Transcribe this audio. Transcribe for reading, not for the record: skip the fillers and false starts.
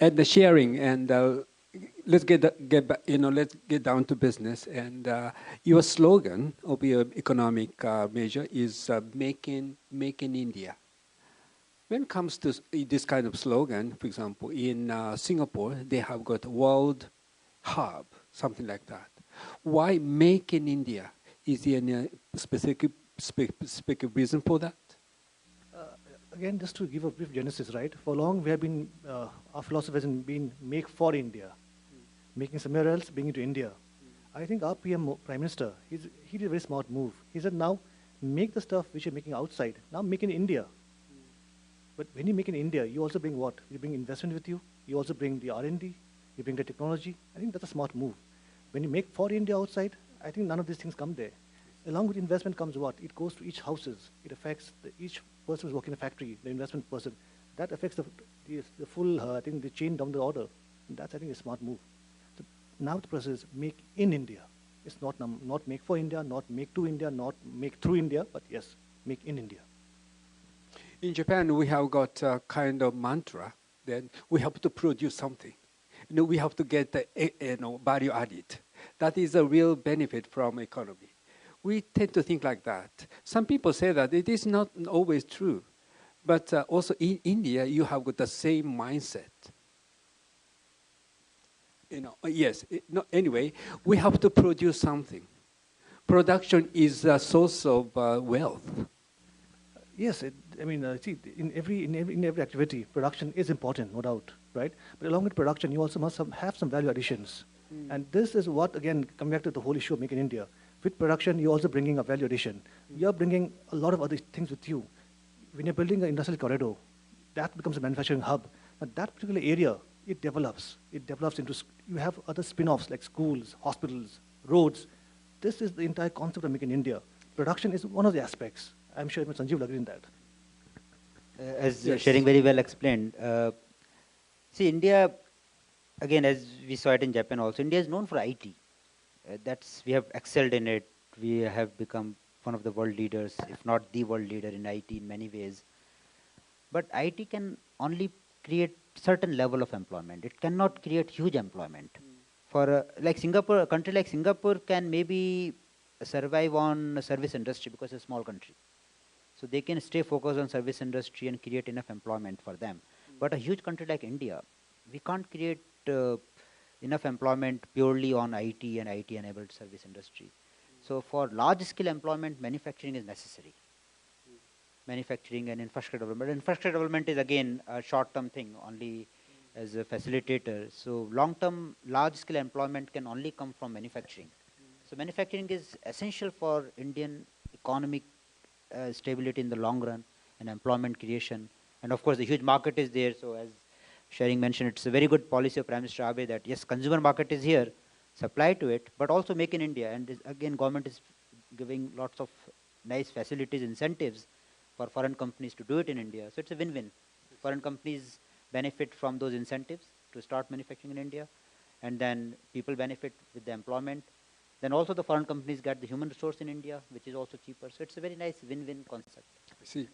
And the sharing, and let's let's get down to business. And your slogan of your economic measure is make in India. When it comes to this kind of slogan, for example, in Singapore, they have got World Hub, something like that. Why make in India? Is there any specific reason for that? Again, just to give a brief genesis, right? For long, we have been, our philosophy has been make for India, making somewhere else, bringing it to India. I think our Prime Minister, he did a very smart move. He said, now make the stuff which you're making outside, now make in India. But when you make in India, you also bring what? You bring investment with you. You also bring the R&D. You bring the technology. I think that's a smart move. When you make for India outside, I think none of these things come there. Along with investment comes what? It goes to each houses. It affects each person who's working in a factory, the investment person. That affects the full, I think, the chain down the order. And that's, I think, a smart move. So now the process is make in India. It's not make for India, not make to India, not make through India, but yes, make in India. In Japan, we have got a kind of mantra that we have to produce something. We have to get the value added. That is a real benefit from economy. We tend to think like that. Some people say that it is not always true. But also in India, you have got the same mindset. Yes. Anyway, we have to produce something. Production is a source of wealth. Yes, see, in every activity, production is important, no doubt, right? But along with production, you also must have some value additions. And this is what, again, coming back to the whole issue of Make in India. With production, you're also bringing a value addition. You're bringing a lot of other things with you. When you're building an industrial corridor, that becomes a manufacturing hub. But that particular area, it develops. It develops into, you have other spin-offs like schools, hospitals, roads. This is the entire concept of Make in India. Production is one of the aspects. I'm sure Sanjeev will agree in that. As Tseringh very well explained, see, India, again, as we saw it in Japan also, India is known for IT. We have excelled in it. We have become one of the world leaders, if not the world leader in IT in many ways. But IT can only create certain level of employment. It cannot create huge employment. For like Singapore, a country like Singapore can maybe survive on service industry because it's a small country. So they can stay focused on service industry and create enough employment for them. But a huge country like India, we can't create enough employment purely on IT and IT-enabled service industry. So for large-scale employment, manufacturing is necessary. Manufacturing and infrastructure development. Infrastructure development is, again, a short-term thing, only as a facilitator. So long-term, large-scale employment can only come from manufacturing. So manufacturing is essential for Indian economic stability in the long run and employment creation. And of course, the huge market is there. So as Tseringh mentioned, it's a very good policy of Prime Minister Abe that, yes, consumer market is here, supply to it, but also make in India. And again, government is giving lots of nice facilities, incentives for foreign companies to do it in India. So it's a win-win. Foreign companies benefit from those incentives to start manufacturing in India, and then people benefit with the employment. Then also the foreign companies get the human resource in India, which is also cheaper. So it's a very nice win-win concept. I see.